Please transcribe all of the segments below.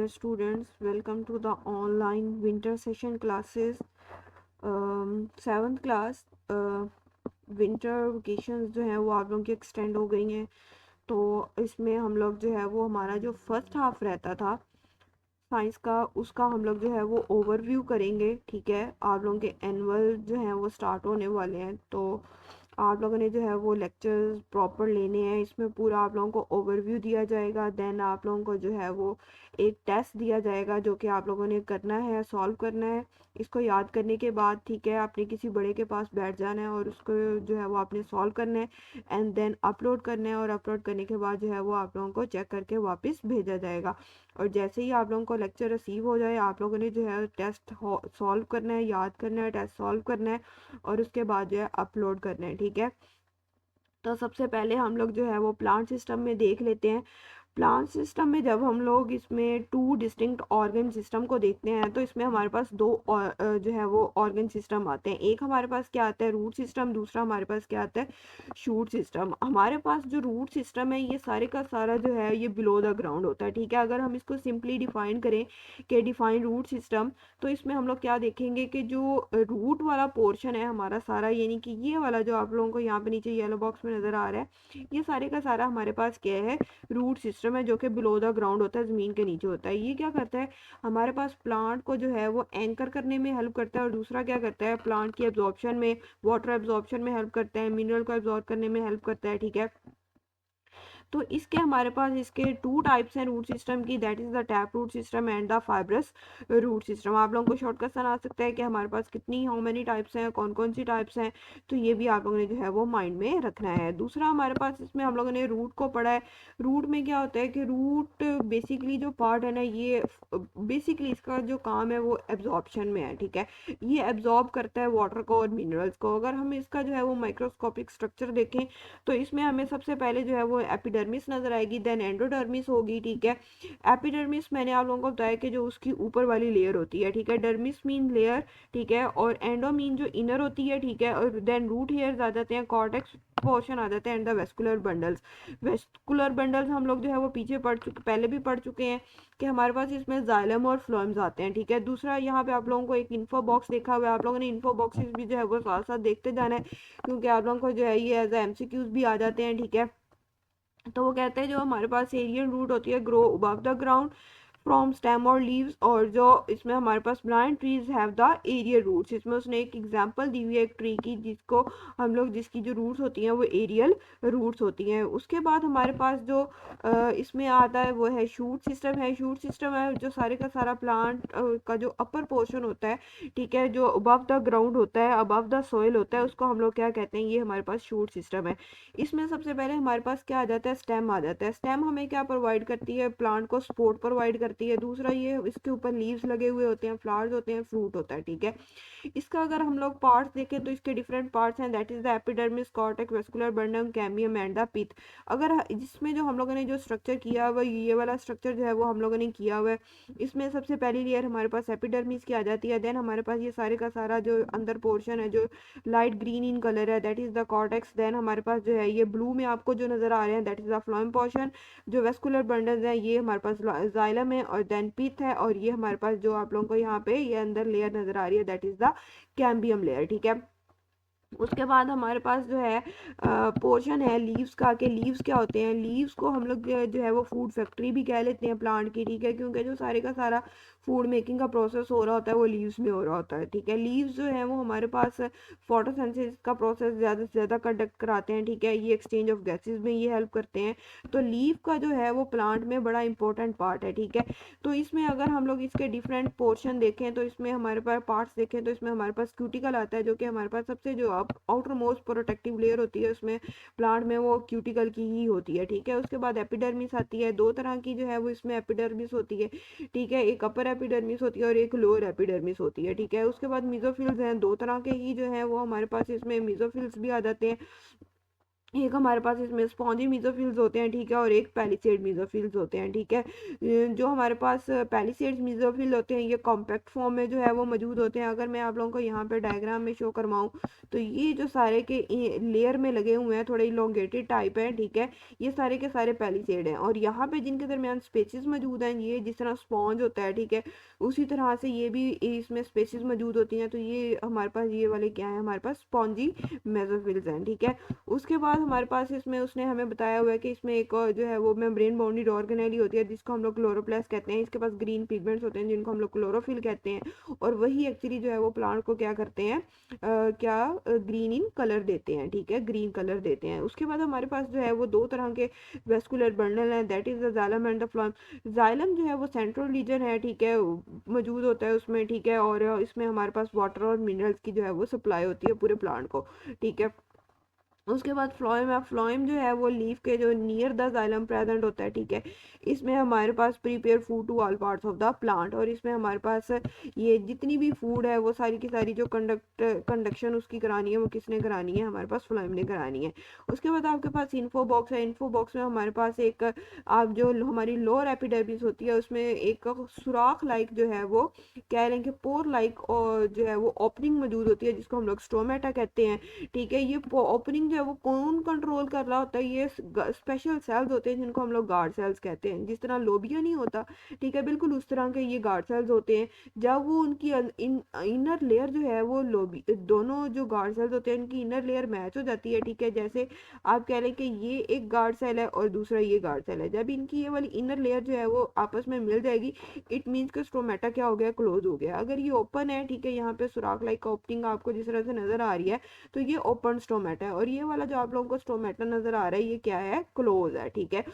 dear students, welcome to the online winter session classes. 7th class winter vacations जो हैं वो आप लोगों की एक्सटेंड हो गई हैं। तो इसमें हम लोग जो है वो हमारा जो फर्स्ट हाफ रहता था साइंस का, उसका हम लोग जो है वो ओवरव्यू करेंगे। ठीक है, आप लोगों के एनुअल जो हैं वो स्टार्ट होने वाले हैं, तो आप लोगों ने जो है वो लेक्चर्स प्रॉपर लेने हैं। इसमें पूरा आप लोगों को ओवरव्यू दिया जाएगा, देन आप लोगों को जो है वो एक टेस्ट दिया जाएगा जो कि आप लोगों ने करना है, सॉल्व करना है। इसको याद करने के बाद ठीक है, आपने किसी बड़े के पास बैठ जाना है और उसको जो है वो आपने सॉल्व करना है एंड देन अपलोड करना है, और अपलोड करने के बाद जो है वो आप लोगों को चेक करके वापस भेजा जाएगा। और जैसे ही आप लोगों को लेक्चर रिसीव हो जाए, आप लोगों ने जो है टेस्ट सॉल्व करना है, याद करना है, टेस्ट सॉल्व करना है और उसके बाद जो है अपलोड करना है। ठीक है, तो सबसे पहले हम लोग जो है वो प्लांट सिस्टम में देख लेते हैं। प्लांट सिस्टम में जब हम लोग इसमें टू डिस्टिंक्ट ऑर्गन सिस्टम को देखते हैं, तो इसमें हमारे पास दो जो है वो ऑर्गन सिस्टम आते हैं। एक हमारे पास क्या आता है, रूट सिस्टम, दूसरा हमारे पास क्या आता है, शूट सिस्टम। हमारे पास जो रूट सिस्टम है ये सारे का सारा जो है ये बिलो द ग्राउंड होता है। ठीक है, अगर हम इसको सिंपली डिफाइन करें कि डिफाइन रूट सिस्टम, तो इसमें हम लोग क्या देखेंगे कि जो रूट वाला पोर्शन है हमारा सारा, यानी कि ये वाला जो आप लोगों को यहाँ पे नीचे येलो बॉक्स में नज़र आ रहा है, ये सारे का सारा हमारे पास क्या है, रूट सिस्टम है, जो कि बिलो द ग्राउंड होता है, ज़मीन के नीचे होता है। ये क्या करता है, हमारे पास प्लांट को जो है वो एंकर करने में हेल्प करता है, और दूसरा क्या करता है, प्लांट की एब्जॉर्प्शन में, वाटर एब्जॉर्प्शन में हेल्प करता है, मिनरल को एब्जॉर्ब करने में हेल्प करता है। ठीक है, तो इसके हमारे पास इसके टू टाइप्स हैं रूट सिस्टम की, that is the tap root system and the fibrous root system. आप लोगों को शॉर्टकट सा आ सकता है कि हमारे पास कितनी, हाउ मेनी टाइप्स हैं, कौन कौन सी टाइप्स हैं, तो ये भी आप लोगों ने जो है वो माइंड में रखना है। दूसरा हमारे पास इसमें हम लोगों ने रूट को पढ़ा है। रूट में क्या होता है कि रूट बेसिकली जो पार्ट है ना, ये बेसिकली इसका जो काम है वो एब्जॉर्प्शन में है। ठीक है, ये एब्जॉर्ब करता है वाटर को और मिनरल्स को। अगर हम इसका जो है वो माइक्रोस्कोपिक स्ट्रक्चर देखें, तो इसमें हमें सबसे पहले जो है वो एपिडर्मिस नजर आएगी, देन एंडोडर्मिस होगी। ठीक है, एपिडर्मिस मैंने आप लोगों को बताया कि जो उसकी ऊपर वाली लेयर होती है। ठीक है, डर्मिस मीन लेयर, ठीक है, और एंडो मीन जो इनर होती है। ठीक है, और देन रूट हेयर्स आ जाते हैं, कॉर्टेक्स पोर्शन आ जाते हैं, and the vascular bundles. Vascular bundles हम लोग जो है वो पीछे पढ़ चुके, पहले भी पढ़ चुके हैं कि हमारे पास इसमें जाइलम और फ्लोएम्स आते हैं। ठीक है, दूसरा यहाँ पे आप लोगों को एक इन्फो बॉक्स देखा हुआ है, आप लोगों ने इन्फो बॉक्सेस भी जो है वो साथ साथ देखते जाना है, क्योंकि आप लोगों को जो है ये एज एमसीक्यूज भी आ जाते हैं। ठीक है, तो वो कहते हैं जो हमारे पास एरियल रूट होती है, grow above the ground from stem और लीव्स, और जो इसमें हमारे पास plant trees have the aerial roots. इसमें उसने एक एग्जांपल दी हुई है एक ट्री की, जिसको हम लोग, जिसकी जो रूट्स होती हैं वो एरियल रूट्स होती हैं। उसके बाद हमारे पास जो इसमें आता है वो है शूट सिस्टम है। शूट सिस्टम है जो सारे का सारा प्लांट का जो अपर पोर्शन होता है, ठीक है, जो अबव द ग्राउंड होता है, अबव द सोइल होता है, उसको हम लोग क्या कहते हैं, ये हमारे पास शूट सिस्टम है। इसमें सबसे पहले हमारे पास क्या आ जाता है, स्टेम आ जाता है। स्टेम हमें क्या प्रोवाइड करती है, प्लांट को सपोर्ट प्रोवाइड करती है। दूसरा ये इसके ऊपर लीव्स लगे हुए होते हैं, फ्लावर्स होते हैं, फ्रूट होता है। ठीक है, इसका अगर हम लोग पार्ट्स देखें तो इसके डिफरेंट पार्ट्स हैं, that is the epidermis, cortex, vascular bundle, cambium and the pith. अगर जिसमें जो हम लोगों ने जो स्ट्रक्चर किया हुआ, ये वाला स्ट्रक्चर जो है वो हम लोगों ने किया हुआ है। इसमें सबसे पहली लेयर हमारे पास एपिडर्मिस की आ जाती है, देन हमारे पास ये सारे का सारा जो अंदर पोर्शन है जो लाइट ग्रीन इन कलर है, that is the cortex. Then हमारे पास जो है ये ब्लू में आपको जो नजर आ रहे हैं, that is the phloem portion. जो वेस्कुलर बंडल्स हैं ये हमारे पास जाइलम है, और देन पिथ है, और ये हमारे पास जो आप लोगों को यहाँ पे ये अंदर लेयर नजर आ रही है, that is the cambium layer. ठीक है, उसके बाद हमारे पास जो है पोर्शन है लीव्स का, के लीव्स क्या होते हैं, लीव्स को हम लोग जो है वो फूड फैक्ट्री भी कह लेते हैं प्लांट की। ठीक है, क्योंकि जो सारे का सारा फूड मेकिंग का प्रोसेस हो रहा होता है वो लीव्स में हो रहा होता है। ठीक है, लीव्स जो है वो हमारे पास फोटोसिंथेसिस का प्रोसेस ज़्यादा से ज़्यादा कंडक्ट कराते हैं। ठीक है, ये एक्सचेंज ऑफ गैसेज में ये हेल्प करते हैं। तो लीव का जो है वो प्लांट में बड़ा इंपॉर्टेंट पार्ट है। ठीक है, तो इसमें अगर हम लोग इसके डिफरेंट पोर्शन देखें, तो इसमें हमारे पास पार्ट्स देखें, तो इसमें हमारे पास क्यूटिकल आता है, जो कि हमारे पास सबसे जो आउटर मोस्ट प्रोटेक्टिव लेयर होती है उसमें प्लांट में, वो क्यूटिकल की ही होती है। ठीक है, उसके बाद एपिडर्मिस आती है, दो तरह की जो है वो इसमें एपिडर्मिस होती है। ठीक है, एक अपर एपिडर्मिस होती है और एक लोअर एपिडर्मिस होती है। ठीक है, उसके बाद मीजोफिल्स हैं, दो तरह के ही जो है वो हमारे पास इसमें मीजोफिल्स भी आ जाते हैं। एक हमारे पास इसमें स्पॉन्जी मीजोफिल्स होते हैं, ठीक है, और एक पैलिसेड मीजोफिल्स होते हैं, ठीक है। जो हमारे पास पैलिसेड मीजोफिल होते हैं ये कॉम्पैक्ट फॉर्म में जो है वो मौजूद होते हैं। अगर मैं आप लोगों को यहाँ पे डायग्राम में शो करवाऊँ तो ये जो सारे के लेयर में लगे हुए हैं थोड़े इलोंगेटेड टाइप है, ठीक है, ये सारे के सारे पैलिसेड हैं। और यहाँ पे जिनके दरमियान स्पेसिस मौजूद हैं, ये जिस तरह स्पॉन्ज होता है, ठीक है, उसी तरह से ये भी इसमें स्पेसिस मौजूद होती हैं। तो ये हमारे पास ये वाले क्या है, हमारे पास स्पॉन्जी मेसोफिल्स हैं, ठीक है। उसके बाद हमारे पास इसमें उसने हमें बताया हुआ है कि इसमें एक और जो है वो मेम्ब्रेन बाउंडेड ऑर्गेनेली होती है जिसको हम लोग क्लोरोप्लास्ट कहते हैं। इसके पास ग्रीन पिगमेंट्स होते हैं जिनको हम लोग क्लोरोफिल कहते हैं, और वही एक्चुअली जो है वो प्लांट को क्या करते हैं, क्या ग्रीन इन कलर देते हैं, ठीक है, ग्रीन कलर देते हैं। उसके बाद हमारे पास जो है वो दो तरह के वेस्कुलर बंडल हैं, that is the xylem and the phloem. Xylem जो है वो सेंट्रल रीजन है, ठीक है, मौजूद होता है उसमें, ठीक है, और इसमें हमारे पास वाटर और मिनरल्स की जो है वो सप्लाई होती है पूरे प्लांट को, ठीक है। उसके बाद फ्लोएम है, फ्लोएम जो है वो लीफ के जो नियर द जाइलम प्रेजेंट होता है, ठीक है। इसमें हमारे पास prepare food to all parts of the plant, और इसमें हमारे पास ये जितनी भी फूड है वो सारी की सारी जो कंडक्शन उसकी करानी है वो किसने करानी है, हमारे पास फ्लोएम ने करानी है। उसके बाद आपके पास इन्फो बॉक्स है, इन्फो बॉक्स में हमारे पास एक आप जो हमारी लोअर एपिडर्मिस होती है उसमें एक सुराख लाइक जो है वो कह लें कि पोर लाइक और जो है वो ओपनिंग मौजूद होती है जिसको हम लोग स्टोमेटा कहते हैं, ठीक है। ये ओपनिंग जो है वो कौन कंट्रोल कर रहा होता है, ये स्पेशल सेल्स होते हैं जिनको हम लोग गार्ड सेल्स कहते हैं। जिस तरह लोबिया नहीं होता, ठीक है, बिल्कुल उस तरह के ये गार्ड सेल्स होते हैं। जब वो उनकी इनर लेयर जो है वो लोबी दोनों जो गार्ड सेल्स होते हैं उनकी इनर लेयर मैच हो जाती है, ठीक है। जैसे आप कह लें कि ये एक गार्ड सेल है और दूसरा ये गार्ड सेल है, जब इनकी ये वाली इनर लेयर जो है वो आपस में मिल जाएगी, इट मीन्स कि स्टोमेटा क्या हो गया, क्लोज हो गया। अगर ये ओपन है, ठीक है, यहाँ पे सुराख लाइक ओपनिंग आपको जिस तरह से नजर आ रही है तो ये ओपन स्टोमेटा है, और ये वाला जो आप लोगों को स्टोमेटा नजर आ रहा है ये क्या है, क्लोज है, ठीक है।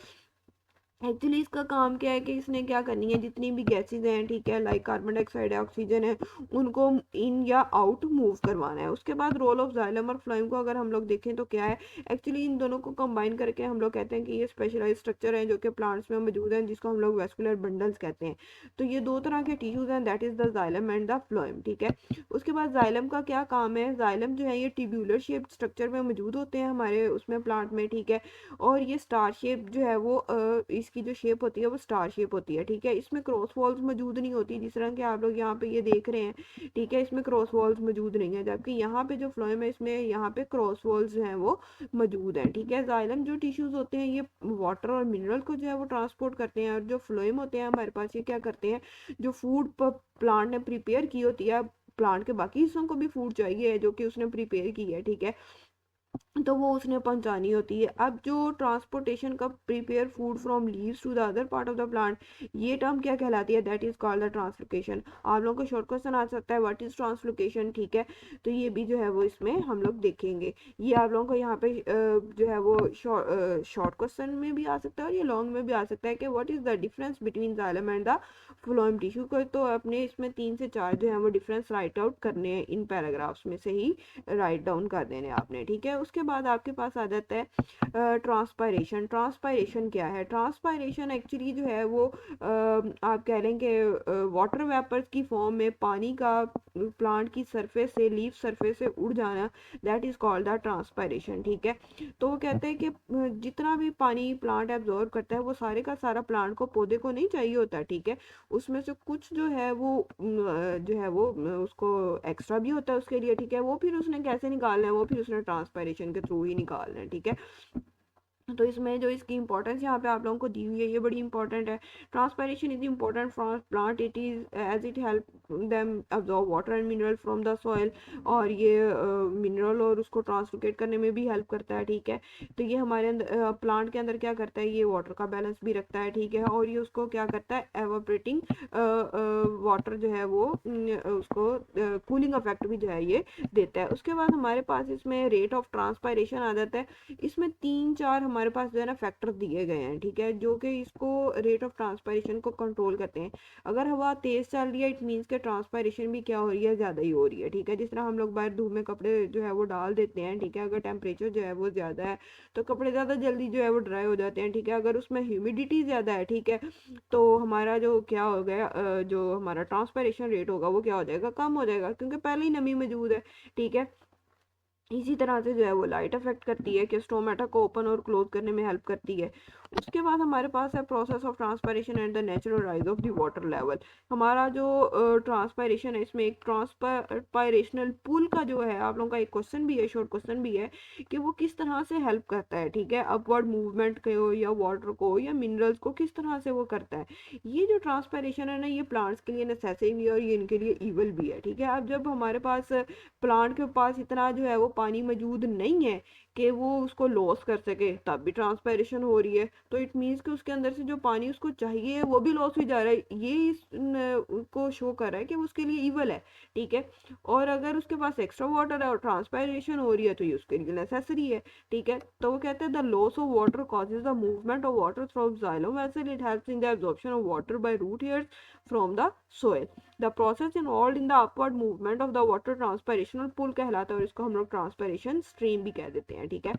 एक्चुअली इसका काम क्या है कि इसने क्या करनी है, जितनी भी गैसेज हैं, ठीक है, लाइक कार्बन डाइऑक्साइड है, ऑक्सीजन है, उनको इन या आउट मूव करवाना है। उसके बाद रोल ऑफ जाइलम और फ्लोएम को अगर हम लोग देखें तो क्या है, एक्चुअली इन दोनों को कंबाइन करके हम लोग कहते हैं कि ये स्पेशलाइज स्ट्रक्चर है जो कि प्लांट्स में मौजूद हैं जिसको हम लोग वेस्कुलर बंडल्स कहते हैं। तो ये दो तरह के टिश्यूज हैं, that is the xylem and the phloem, ठीक है। उसके बाद जाइलम का क्या काम है, जाइलम जो है ये ट्यूब्यूलर शेप स्ट्रक्चर में मौजूद होते हैं हमारे उसमें प्लांट में, ठीक है। और ये स्टार शेप जो है वो इसकी जो शेप होती है वो स्टार शेप होती है, ठीक है। इसमें क्रॉस वॉल्स मौजूद नहीं होती जिस तरह के आप लोग यहाँ पे ये देख रहे हैं, ठीक है, इसमें क्रॉस वॉल्स मौजूद नहीं है, जबकि यहाँ पे जो फ्लोएम है इसमें यहाँ पे क्रॉस वॉल्स जो हैं वो मौजूद हैं, ठीक है। जाइलम जो टिश्यूज होते हैं ये वाटर और मिनरल को जो है वो ट्रांसपोर्ट करते हैं, और जो फ्लोएम होते हैं हमारे पास ये क्या करते हैं, जो फूड प्लांट ने प्रिपेयर की होती है, प्लांट के बाकी हिस्सों को भी फूड चाहिए जो कि उसने प्रिपेयर की है, ठीक है, तो वो उसने पहुंचानी होती है। अब जो ट्रांसपोर्टेशन का prepare food from leaves to the other part of the plant, ये टर्म क्या कहलाती है, that is called the translocation. आप लोगों को शॉर्ट क्वेश्चन आ सकता है व्हाट इज ट्रांसलोकेशन, ठीक है, तो ये भी जो है वो इसमें हम लोग देखेंगे। ये आप लोगों को यहाँ पे जो है वो शॉर्ट क्वेश्चन में भी आ सकता है और ये लॉन्ग में भी आ सकता है कि what is the difference between xylem and the phloem tissue को। तो अपने इसमें 3 से 4 जो है वो डिफरेंस राइट आउट करने हैं, इन पैराग्राफ्स में से ही राइट डाउन कर देने आपने, ठीक है। उसके बाद आपके पास आ जाता है ट्रांसपायरेशन। ट्रांसपायरेशन क्या है, ट्रांसपायरेशन एक्चुअली जो है वो आप कह लें कि वाटर वेपर्स की फॉर्म में पानी का प्लांट की सरफेस से, लीफ सरफेस से उड़ जाना, that is called the transpiration, ठीक है। तो वो कहते हैं कि जितना भी पानी प्लांट एब्जॉर्ब करता है वो सारे का सारा प्लांट को, पौधे को नहीं चाहिए होता, ठीक है। उसमें से कुछ जो है वो जो है वो उसको एक्स्ट्रा भी होता है उसके लिए, ठीक है। वो फिर उसने कैसे निकालना है, वो फिर उसने ट्रांसपायरेशन के थ्रू ही निकालना है, ठीक है। तो इसमें जो इसकी इंपॉर्टेंस यहाँ पे आप लोगों को दी हुई है ये बड़ी इंपॉर्टेंट है। Transpiration is important for plant, it is as it help them absorb water and mineral from the soil, और ये मिनरल और उसको ट्रांसलोकेट करने में भी हेल्प करता है, ठीक है। तो ये हमारे अंदर प्लांट के अंदर क्या करता है, ये वाटर का बैलेंस भी रखता है, ठीक है, और ये उसको क्या करता है, एवापोरेटिंग वाटर जो है वो उसको कूलिंग इफेक्ट भी जो है ये देता है। उसके बाद हमारे पास इसमें रेट ऑफ ट्रांसपायरेशन आ जाता है। इसमें 3-4 हमारे पास जो है ना फैक्टर दिए गए हैं, ठीक है, जो कि इसको रेट ऑफ ट्रांसपायरेशन को कंट्रोल करते हैं। अगर हवा तेज चल रही है इट मीन्स के ट्रांसपायरेशन भी क्या हो रही है, ज़्यादा ही हो रही है, ठीक है। जिस तरह हम लोग बाहर धूप में कपड़े जो है वो डाल देते हैं, ठीक है, अगर टेम्परेचर जो है वो ज़्यादा है तो कपड़े ज़्यादा जल्दी जो है वो ड्राई हो जाते हैं, ठीक है। अगर उसमें ह्यूमिडिटी ज़्यादा है, ठीक है, तो हमारा जो क्या हो गया जो हमारा ट्रांसपायरेशन रेट होगा वो क्या हो जाएगा, कम हो जाएगा, क्योंकि पहले ही नमी मौजूद है, ठीक है। इसी तरह से जो है वो लाइट अफेक्ट करती है कि स्टोमेटा को ओपन और क्लोज करने में हेल्प करती है। उसके बाद हमारे पास है process of transpiration and the natural rise of the water level. हमारा जो ट्रांसपायरेशन है, इसमें एक ट्रांसपायरेशनल पूल का जो है, आप लोगों का एक क्वेश्चन भी है, शॉर्ट क्वेश्चन भी है कि वो किस तरह से हेल्प करता है, ठीक है, अपवर्ड मूवमेंट को या वाटर को या मिनरल्स को किस तरह से वो करता है। ये जो ट्रांसपायरेशन है ना, ये प्लांट्स के लिए नेसेसरी भी है और ये इनके लिए इवल भी है, ठीक है। अब जब हमारे पास प्लांट के पास इतना जो है वो पानी मौजूद नहीं है कि वो उसको लॉस कर सके, तब भी ट्रांसपायरेशन हो रही है, तो इट मीन्स कि उसके अंदर से जो पानी उसको चाहिए वो भी लॉस हो जा रहा है। ये को शो कर रहा है कि वो उसके लिए इवल है, ठीक है। और अगर उसके पास एक्स्ट्रा वाटर है और ट्रांसपायरेशन हो रही है तो ये उसके लिए नेसेसरी है, ठीक है। तो वो कहते हैं the loss of water causes the movement of water through xylem vessel, it helps in the absorption of water by root hairs from the soil. The process involve in the upward movement of the water transpirational pull कहलाता है और इसको हम लोग transpiration stream भी कह देते हैं, ठीक है।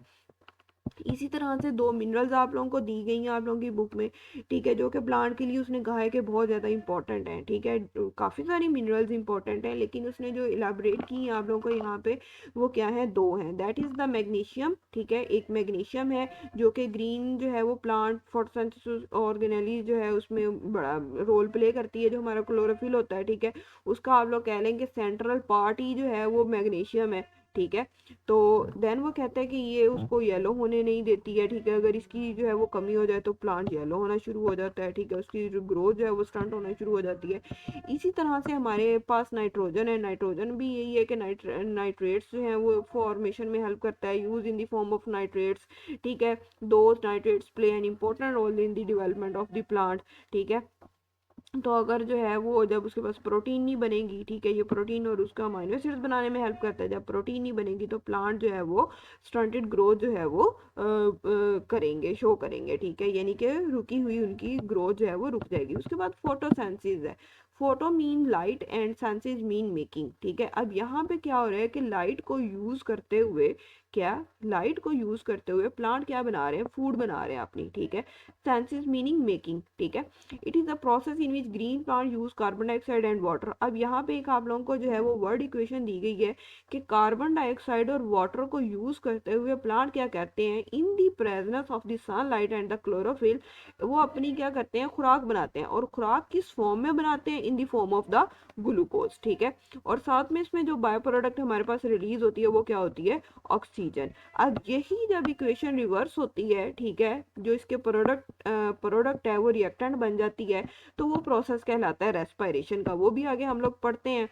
इसी तरह से दो मिनरल्स आप लोगों को दी गई हैं आप लोगों की बुक में, ठीक है, जो कि प्लांट के लिए उसने कहा है कि बहुत ज़्यादा इंपॉर्टेंट है, ठीक है। काफ़ी सारी मिनरल्स इंपॉर्टेंट है, लेकिन उसने जो इलाबरेट की हैं आप लोगों को यहाँ पे, वो क्या है, दो हैं। दैट इज़ द मैग्नीशियम, ठीक है। एक मैग्नीशियम है जो कि ग्रीन जो है वो प्लांट फोटोसिंथेसिस ऑर्गेनेली जो है उसमें बड़ा रोल प्ले करती है, जो हमारा क्लोरोफिल होता है, ठीक है। उसका आप लोग कह लें कि सेंट्रल पार्ट ही जो है वो मैग्नीशियम है, ठीक है। तो देन वो कहता है कि ये उसको येलो होने नहीं देती है, ठीक है। अगर इसकी जो है वो कमी हो जाए तो प्लांट येलो होना शुरू हो जाता है, ठीक है, उसकी जो ग्रोथ जो है वो स्टंट होना शुरू हो जाती है। इसी तरह से हमारे पास नाइट्रोजन है, नाइट्रोजन भी यही है कि नाइट्रेट्स जो हैं वो फॉर्मेशन में हेल्प करता है, use in the form of nitrates, ठीक है। Those nitrates play an important role in the development of the plant, ठीक है। तो अगर जो है वो जब उसके पास प्रोटीन नहीं बनेगी, ठीक है, ये प्रोटीन और उसका अमाइनो एसिड्स बनाने में हेल्प करता है, जब प्रोटीन नहीं बनेगी तो प्लांट जो है वो स्टंटेड ग्रोथ जो है वो करेंगे, शो करेंगे, ठीक है, यानी कि रुकी हुई उनकी ग्रोथ जो है वो रुक जाएगी। उसके बाद फोटोसेंसिस है। Photo mean light and synthesis mean making, ठीक है। अब यहाँ पे क्या हो रहा है कि लाइट को यूज करते हुए, क्या, लाइट को यूज करते हुए प्लांट क्या बना रहे हैं, फूड बना रहे हैं अपनी, ठीक है। सेंसिस मीनिंग मेकिंग, ठीक है। It is a process in which green plant use carbon dioxide and water. अब यहाँ पे एक आप लोगों को जो है वो वर्ड इक्वेशन दी गई है कि कार्बन डाइऑक्साइड और वाटर को यूज करते हुए प्लांट क्या करते हैं, in the presence of the sunlight and the chlorophyll, वो अपनी क्या करते हैं, खुराक बनाते हैं। और खुराक किस फॉर्म में बनाते हैं, in the form of the glucose, ठीक है। और साथ में इसमें जो बायो प्रोडक्ट हमारे पास रिलीज होती है वो क्या होती है, ऑक्सीजन। अब यही जब इक्वेशन रिवर्स होती है, ठीक है, जो इसके प्रोडक्ट है वो रिएक्टेंट बन जाती है, तो वो प्रोसेस कहलाता है रेस्पिरेशन का, वो भी आगे हम लोग पढ़ते हैं।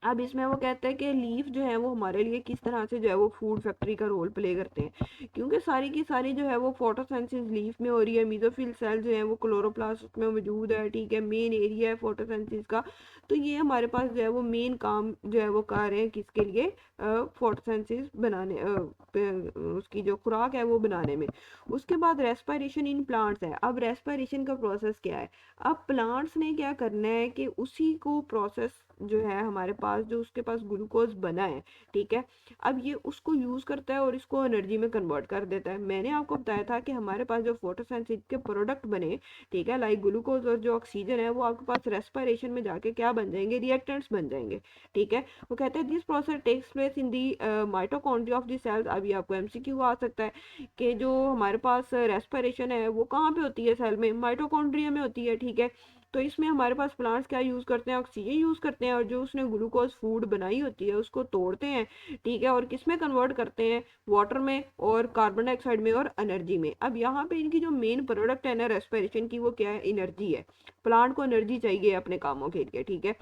अब इसमें वो कहते हैं कि लीफ जो है वो हमारे लिए किस तरह से जो है वो फूड फैक्ट्री का रोल प्ले करते हैं, क्योंकि सारी की सारी जो है वो फोटोसिंथेसिस लीफ में हो रही है। मेसोफिल सेल जो है वो क्लोरोप्लास्ट में मौजूद है, ठीक है, मेन एरिया है फोटोसिंथेसिस का। तो ये हमारे पास जो है वो मेन काम जो है वो कर रहे हैं किसके लिए, फोटोसिंथेसिस बनाने, उसकी जो खुराक है वो बनाने में। उसके बाद रेस्पिरेशन इन प्लांट्स है। अब रेस्पिरेशन का प्रोसेस क्या है, अब प्लांट्स ने क्या करना है कि उसी को प्रोसेस जो है हमारे पास, जो उसके पास ग्लूकोज बना है, ठीक है, अब ये उसको यूज करता है और इसको एनर्जी में कन्वर्ट कर देता है। मैंने आपको बताया था कि हमारे पास जो फोटोसिंथेसिस के प्रोडक्ट बने, ठीक है, लाइक ग्लूकोज और जो ऑक्सीजन है, वो आपके पास रेस्पिरेशन में जाके क्या बन जाएंगे, रिएक्टेंट्स बन जाएंगे, ठीक है। वो कहते हैं this process takes place in the mitochondria of the cells. अभी आपको एमसीक्यू आ सकता है कि जो हमारे पास रेस्पिरेशन है वो कहाँ पे होती है, सेल में, माइटोकॉन्ड्रिया में होती है, ठीक है। तो इसमें हमारे पास प्लांट्स क्या यूज़ करते हैं, ऑक्सीजन यूज़ करते हैं, और जो उसने ग्लूकोज फूड बनाई होती है उसको तोड़ते हैं, ठीक है, और किस में कन्वर्ट करते हैं, वाटर में और कार्बन डाइऑक्साइड में और एनर्जी में। अब यहाँ पे इनकी जो मेन प्रोडक्ट है ना रेस्पिरेशन की, वो क्या है, एनर्जी है। प्लांट को एनर्जी चाहिए अपने कामों के लिए, ठीक है।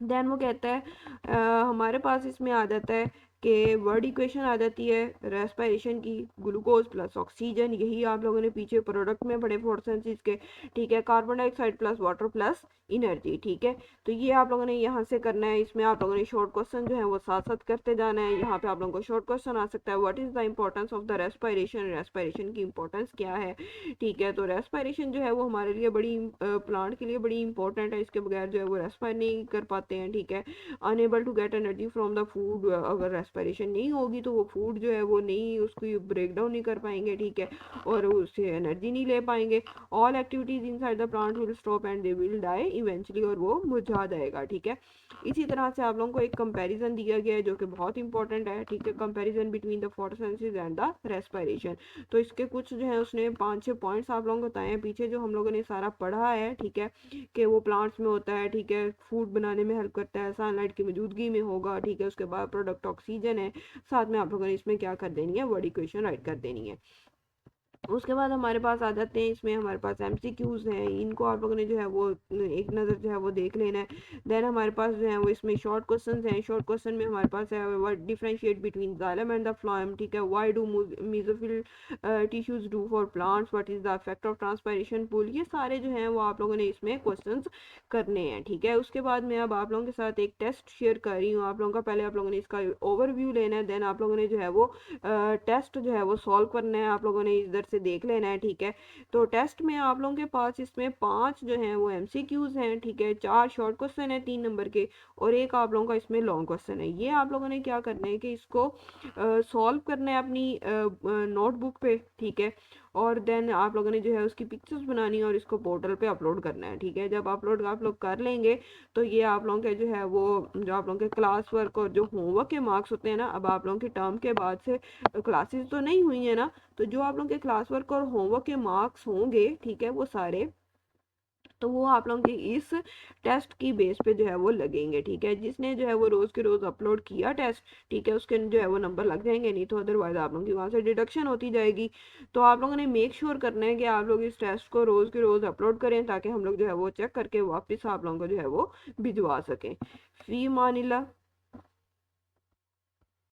देन वो कहता है हमारे पास इसमें आ जाता है कि वर्ड इक्वेशन आ जाती है रेस्पिरेशन की, ग्लूकोज प्लस ऑक्सीजन, यही आप लोगों ने पीछे प्रोडक्ट में पढ़े फोटोसिंथेसिस के, ठीक है, carbon dioxide plus water plus energy, ठीक है। तो ये आप लोगों ने यहाँ से करना है। इसमें आप लोगों ने शॉर्ट क्वेश्चन जो है वो साथ साथ करते जाना है। यहाँ पे आप लोगों को शॉर्ट क्वेश्चन आ सकता है, what is the importance of the respiration, respiration की इंपॉर्टेंस क्या है, ठीक है। तो रेस्पिरेशन जो है वो हमारे लिए बड़ी, प्लांट के लिए बड़ी इंपॉर्टेंट है, इसके बगैर जो है वो रेस्पायर नहीं कर पाते हैं, ठीक है। Unable to get energy from the food, अगर रेस्पिरेशन नहीं होगी तो वो फूड जो है वो नहीं, उसको ब्रेक डाउन नहीं कर पाएंगे, ठीक है, और उससे एनर्जी नहीं ले पाएंगे। All activities inside the plant will stop and they will die eventually, और वो मुरझा जाएगा, ठीक है। इसी तरह से आप लोगों को एक कंपैरिजन दिया गया है जो कि बहुत इंपॉर्टेंट है, ठीक है, comparison between the photosynthesis and the respiration. तो इसके कुछ जो है उसने 5-6 पॉइंट्स आप लोगों को बताए हैं पीछे जो हम लोगों ने सारा पढ़ा है, ठीक है, कि वो प्लांट्स में होता है, ठीक है, फूड बनाने में हेल्प करता है, सनलाइट की मौजूदगी में होगा, ठीक है, उसके बाद प्रोडक्ट ऑक्सीजन है, साथ में आप लोगों ने इसमें क्या कर देनी है, वर्ड इक्वेशन राइट कर देनी है। उसके बाद हमारे पास आ जाते हैं, इसमें हमारे पास एमसीक्यूज हैं, इनको आप लोगों ने जो है वो एक नज़र जो है वो देख लेना है। देन हमारे पास जो है वो इसमें शॉर्ट क्वेश्चंस हैं। शॉर्ट क्वेश्चन में हमारे पास है what differentiate between xylem and the phloem, ठीक है, why do mesophyll tissues do for plants, what is the effect of transpiration pool, ये सारे जो हैं वो आप लोगों ने इसमें क्वेश्चंस करने हैं, ठीक है। उसके बाद मैं अब आप लोगों के साथ एक टेस्ट शेयर कर रही हूँ। आप लोगों का पहले आप लोगों ने इसका ओवरव्यू लेना है, देन आप लोगों ने जो है वो टेस्ट जो है वो सॉल्व करना है, आप लोगों ने इधर से देख लेना है, ठीक है। तो टेस्ट में आप लोगों के पास इसमें 5 जो हैं वो एमसीक्यूज हैं, ठीक है, 4 शॉर्ट क्वेश्चन है 3 नंबर के, और एक आप लोगों का इसमें लॉन्ग क्वेश्चन है। ये आप लोगों ने क्या करना है कि इसको सॉल्व करना है अपनी नोटबुक पे, ठीक है, और देन आप लोगों ने जो है उसकी पिक्चर्स बनानी है और इसको पोर्टल पे अपलोड करना है, ठीक है। जब अपलोड आप लोग कर लेंगे तो ये आप लोगों के जो है वो जो आप लोगों के क्लास वर्क और जो होमवर्क के मार्क्स होते हैं ना, अब आप लोगों की टर्म के बाद से क्लासेस तो नहीं हुई है ना, तो जो आप लोगों के क्लास वर्क और होमवर्क के मार्क्स होंगे, ठीक है, वो सारे तो वो आप लोगों के इस टेस्ट की बेस पे जो है वो लगेंगे, ठीक है। जिसने जो है वो रोज के रोज अपलोड किया टेस्ट, ठीक है, उसके जो है वो नंबर लग जाएंगे, नहीं तो अदरवाइज आप लोगों की वहाँ से डिडक्शन होती जाएगी। तो आप लोगों ने मेक श्योर करना है कि आप लोग इस टेस्ट को रोज के रोज अपलोड करें ताकि हम लोग जो है वो चेक करके वापस आप लोगों को जो है वो भिजवा सकें। फी मानिला।